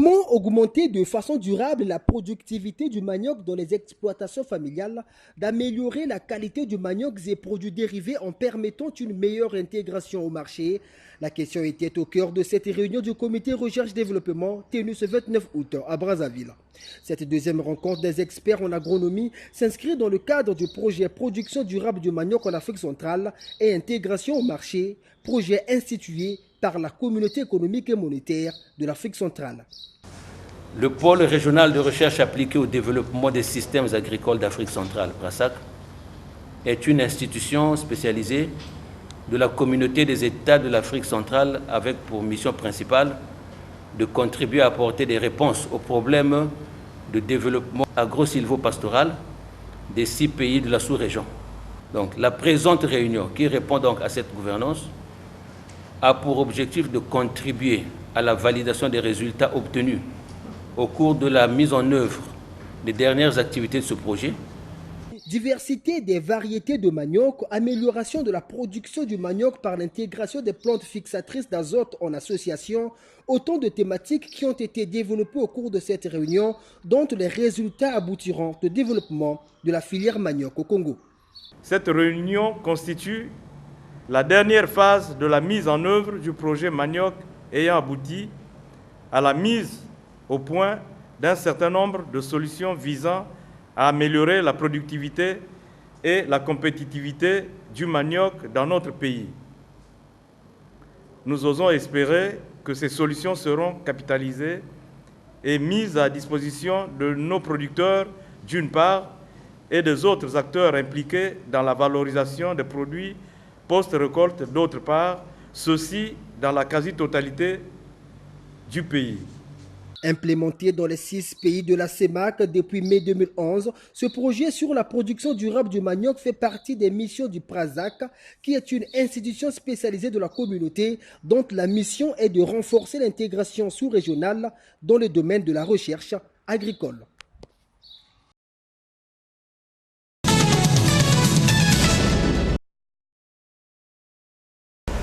Comment augmenter de façon durable la productivité du manioc dans les exploitations familiales, d'améliorer la qualité du manioc et produits dérivés en permettant une meilleure intégration au marché? La question était au cœur de cette réunion du comité recherche-développement tenue ce 29 août à Brazzaville. Cette deuxième rencontre des experts en agronomie s'inscrit dans le cadre du projet Production durable du manioc en Afrique centrale et intégration au marché, projet institué par la communauté économique et monétaire de l'Afrique centrale. Le pôle régional de recherche appliquée au développement des systèmes agricoles d'Afrique centrale, PRASAC, est une institution spécialisée de la communauté des États de l'Afrique centrale avec pour mission principale de contribuer à apporter des réponses aux problèmes de développement agro-silvo-pastoral des 6 pays de la sous-région. Donc, la présente réunion, qui répond donc à cette gouvernance, a pour objectif de contribuer à la validation des résultats obtenus au cours de la mise en œuvre des dernières activités de ce projet. Diversité des variétés de manioc, amélioration de la production du manioc par l'intégration des plantes fixatrices d'azote en association, autant de thématiques qui ont été développées au cours de cette réunion, dont les résultats aboutiront au développement de la filière manioc au Congo. Cette réunion constitue la dernière phase de la mise en œuvre du projet manioc ayant abouti à la mise au point d'un certain nombre de solutions visant à améliorer la productivité et la compétitivité du manioc dans notre pays. Nous osons espérer que ces solutions seront capitalisées et mises à disposition de nos producteurs d'une part et des autres acteurs impliqués dans la valorisation des produits post-récolte d'autre part, ceci dans la quasi-totalité du pays. Implémenté dans les 6 pays de la CEMAC depuis mai 2011, ce projet sur la production durable du manioc fait partie des missions du PRASAC, qui est une institution spécialisée de la communauté dont la mission est de renforcer l'intégration sous-régionale dans le domaine de la recherche agricole.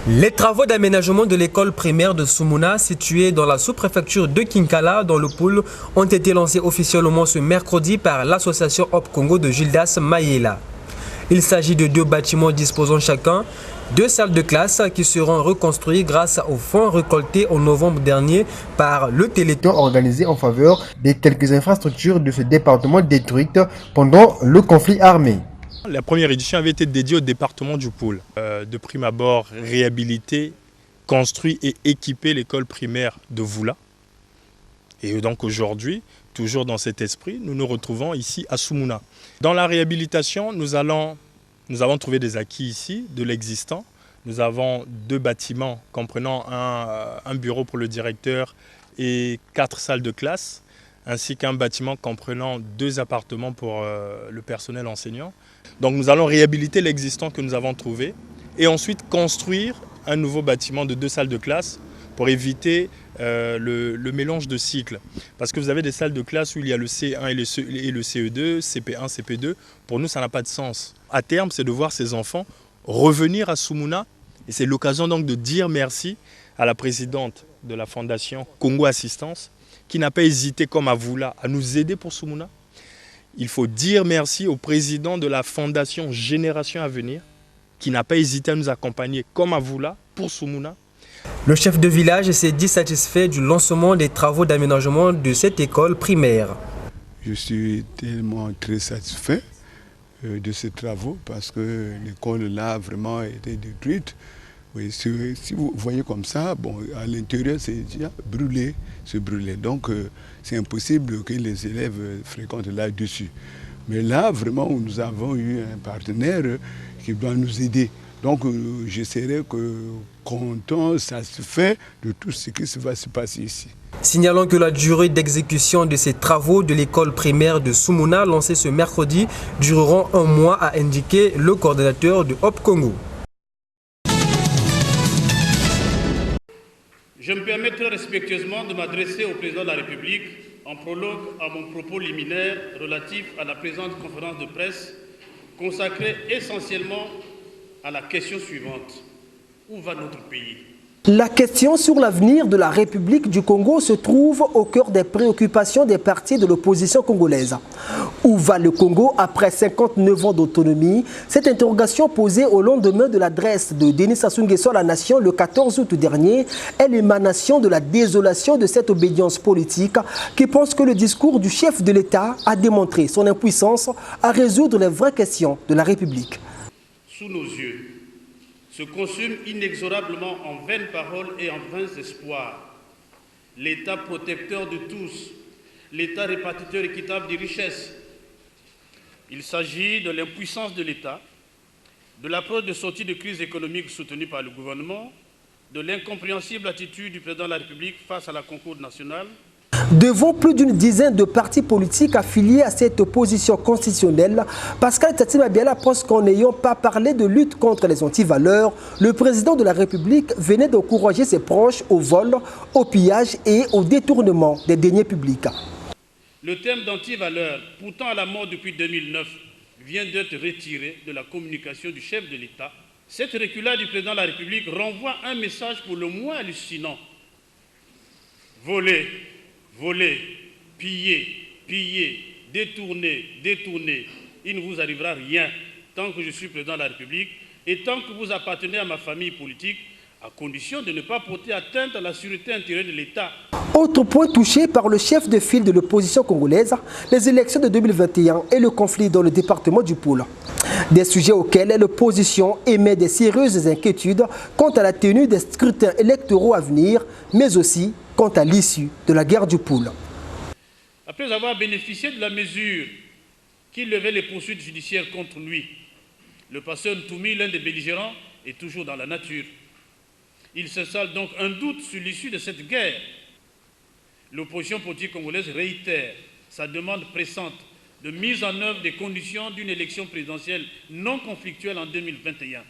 Les travaux d'aménagement de l'école primaire de Soumouna, située dans la sous-préfecture de Kinkala, dans le Poul, ont été lancés officiellement ce mercredi par l'association Hop Congo de Gildas Mayela. Il s'agit de 2 bâtiments disposant chacun 2 salles de classe qui seront reconstruits grâce aux fonds récoltés en novembre dernier par le Téléthon organisé en faveur de quelques infrastructures de ce département détruites pendant le conflit armé. La première édition avait été dédiée au département du Poul. De prime abord, réhabiliter, construire et équiper l'école primaire de Voula. Et donc aujourd'hui, toujours dans cet esprit, nous nous retrouvons ici à Soumouna. Dans la réhabilitation, nous avons trouvé des acquis ici de l'existant. Nous avons 2 bâtiments comprenant un bureau pour le directeur et 4 salles de classe, ainsi qu'un bâtiment comprenant 2 appartements pour le personnel enseignant. Donc nous allons réhabiliter l'existant que nous avons trouvé et ensuite construire un nouveau bâtiment de 2 salles de classe pour éviter le mélange de cycles. Parce que vous avez des salles de classe où il y a le C1 et le CE2, CP1, CP2. Pour nous, ça n'a pas de sens. À terme, c'est de voir ces enfants revenir à Soumouna. Et c'est l'occasion donc de dire merci à la présidente de la fondation Congo Assistance qui n'a pas hésité, comme à Voula, à nous aider pour Soumouna. Il faut dire merci au président de la fondation Génération à venir qui n'a pas hésité à nous accompagner, comme à Voula, pour Soumouna. Le chef de village s'est dit satisfait du lancement des travaux d'aménagement de cette école primaire. Je suis tellement très satisfait de ces travaux parce que l'école là a vraiment été détruite. Oui, si vous voyez comme ça, bon, à l'intérieur c'est déjà brûlé, c'est brûlé. Donc c'est impossible que les élèves fréquentent là-dessus. Mais là, vraiment, nous avons eu un partenaire qui doit nous aider. Donc je serai content, satisfait de tout ce qui va se passer ici. Signalons que la durée d'exécution de ces travaux de l'école primaire de Soumouna, lancée ce mercredi, dureront 1 mois, a indiqué le coordonnateur de Hop Congo. Je me permets très respectueusement de m'adresser au président de la République en prologue à mon propos liminaire relatif à la présente conférence de presse consacrée essentiellement à la question suivante. Où va notre pays? La question sur l'avenir de la République du Congo se trouve au cœur des préoccupations des partis de l'opposition congolaise. Où va le Congo après 59 ans d'autonomie? Cette interrogation posée au lendemain de l'adresse de Denis Sassou Nguesso à la nation le 14 août dernier est l'émanation de la désolation de cette obédience politique qui pense que le discours du chef de l'État a démontré son impuissance à résoudre les vraies questions de la République. Sous nos yeux, se consume inexorablement en vaines paroles et en vains espoirs. L'État protecteur de tous, l'État répartiteur équitable des richesses. Il s'agit de l'impuissance de l'État, de l'approche de sortie de crise économique soutenue par le gouvernement, de l'incompréhensible attitude du président de la République face à la concorde nationale. Devant plus d'une dizaine de partis politiques affiliés à cette opposition constitutionnelle, Pascal Tsatsi Mabiala pense qu'en n'ayant pas parlé de lutte contre les antivaleurs, le président de la République venait d'encourager ses proches au vol, au pillage et au détournement des deniers publics. Le thème d'antivaleurs, pourtant à la mode depuis 2009, vient d'être retiré de la communication du chef de l'État. Cette reculade du président de la République renvoie un message pour le moins hallucinant. Voler, voler, piller, piller, détourner, détourner. Il ne vous arrivera rien tant que je suis président de la République et tant que vous appartenez à ma famille politique, à condition de ne pas porter atteinte à la sûreté intérieure de l'État. Autre point touché par le chef de file de l'opposition congolaise, les élections de 2021 et le conflit dans le département du Poul. Des sujets auxquels l'opposition émet des sérieuses inquiétudes quant à la tenue des scrutins électoraux à venir, mais aussi quant à l'issue de la guerre du Poul. Après avoir bénéficié de la mesure qui levait les poursuites judiciaires contre lui, le pasteur Ntoumi, l'un des belligérants, est toujours dans la nature. Il s'installe donc un doute sur l'issue de cette guerre. L'opposition politique congolaise réitère sa demande pressante de mise en œuvre des conditions d'une élection présidentielle non conflictuelle en 2021.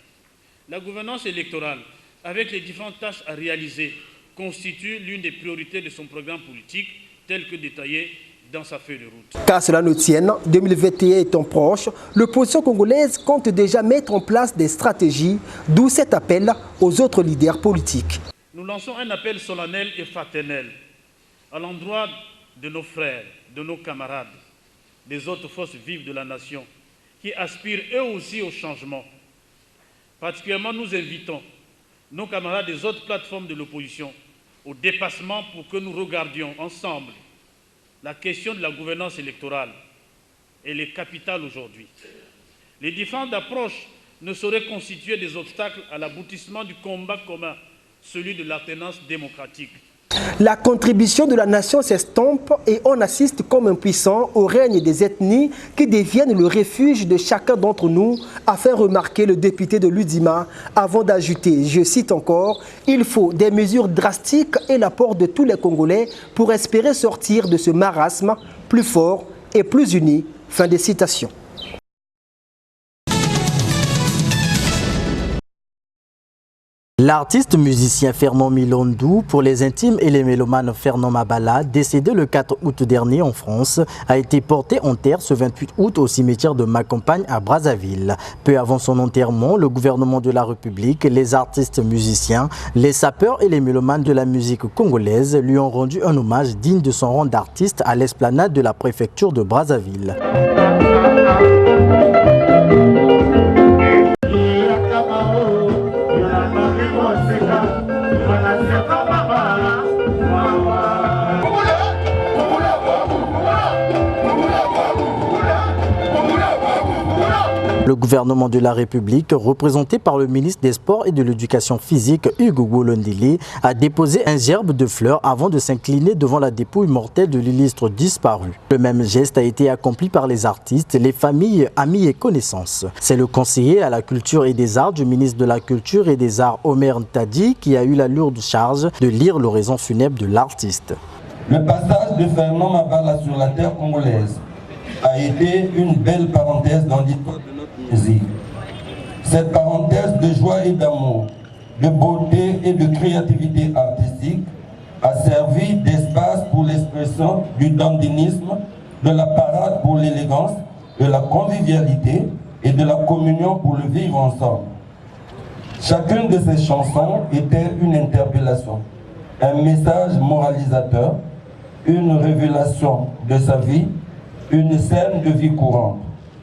La gouvernance électorale, avec les différentes tâches à réaliser, constitue l'une des priorités de son programme politique, tel que détaillé dans sa feuille de route. Qu'à cela ne tienne, 2021 étant proche, l'opposition congolaise compte déjà mettre en place des stratégies, d'où cet appel aux autres leaders politiques. Nous lançons un appel solennel et fraternel à l'endroit de nos frères, de nos camarades, des autres forces vives de la nation, qui aspirent eux aussi au changement. Particulièrement, nous invitons nos camarades des autres plateformes de l'opposition au dépassement pour que nous regardions ensemble la question de la gouvernance électorale. Elle est capitale aujourd'hui. Les différentes approches ne sauraient constituer des obstacles à l'aboutissement du combat commun, celui de l'alternance démocratique. La contribution de la nation s'estompe et on assiste comme impuissant au règne des ethnies qui deviennent le refuge de chacun d'entre nous, a fait remarquer le député de l'UDIMA avant d'ajouter, je cite encore, « Il faut des mesures drastiques et l'apport de tous les Congolais pour espérer sortir de ce marasme plus fort et plus unis. » Fin des citations. L'artiste musicien Fernand Milondou, pour les intimes et les mélomanes Fernand Mabala, décédé le 4 août dernier en France, a été porté en terre ce 28 août au cimetière de Macampagne à Brazzaville. Peu avant son enterrement, le gouvernement de la République, les artistes musiciens, les sapeurs et les mélomanes de la musique congolaise lui ont rendu un hommage digne de son rang d'artiste à l'esplanade de la préfecture de Brazzaville. Le gouvernement de la République, représenté par le ministre des Sports et de l'Éducation physique Hugo Golondili, a déposé un gerbe de fleurs avant de s'incliner devant la dépouille mortelle de l'illustre disparu. Le même geste a été accompli par les artistes, les familles, amis et connaissances. C'est le conseiller à la culture et des arts du ministre de la Culture et des Arts Omer Ntadi qui a eu la lourde charge de lire l'oraison funèbre de l'artiste. Le passage de Fernand Mabala sur la terre congolaise a été une belle parenthèse dans l'histoire de notre musique. Cette parenthèse de joie et d'amour, de beauté et de créativité artistique a servi d'espace pour l'expression du dandinisme, de la parade pour l'élégance, de la convivialité et de la communion pour le vivre ensemble. Chacune de ces chansons était une interpellation, un message moralisateur, une révélation de sa vie, une scène de vie courante.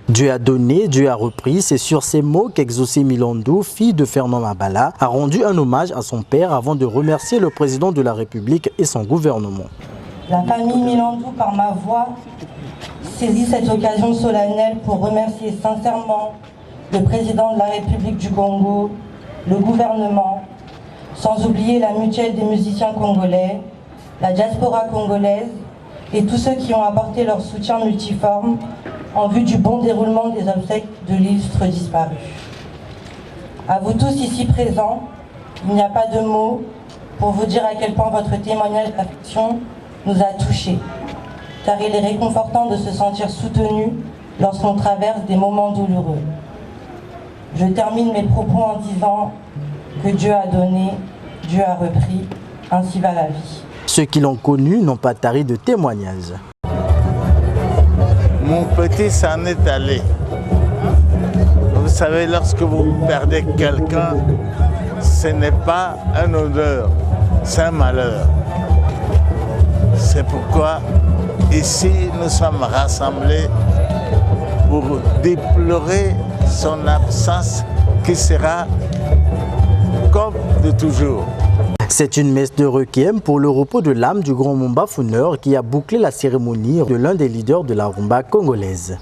Dieu a donné, Dieu a repris. C'est sur ces mots qu'Exaucé Milandou, fille de Fernand Mabala, a rendu un hommage à son père avant de remercier le président de la République et son gouvernement. La famille Milandou, par ma voix, saisit cette occasion solennelle pour remercier sincèrement le président de la République du Congo, le gouvernement, sans oublier la mutuelle des musiciens congolais, la diaspora congolaise et tous ceux qui ont apporté leur soutien multiforme en vue du bon déroulement des obsèques de l'illustre disparu. À vous tous ici présents, il n'y a pas de mots pour vous dire à quel point votre témoignage d'affection nous a touchés, car il est réconfortant de se sentir soutenu lorsqu'on traverse des moments douloureux. Je termine mes propos en disant que Dieu a donné, Dieu a repris, ainsi va la vie. Ceux qui l'ont connu n'ont pas tari de témoignages. Mon petit s'en est allé. Vous savez, lorsque vous perdez quelqu'un, ce n'est pas un honneur, c'est un malheur. C'est pourquoi ici nous sommes rassemblés pour déplorer son absence qui sera comme de toujours. C'est une messe de requiem pour le repos de l'âme du grand Mumba Funeur qui a bouclé la cérémonie de l'un des leaders de la rumba congolaise.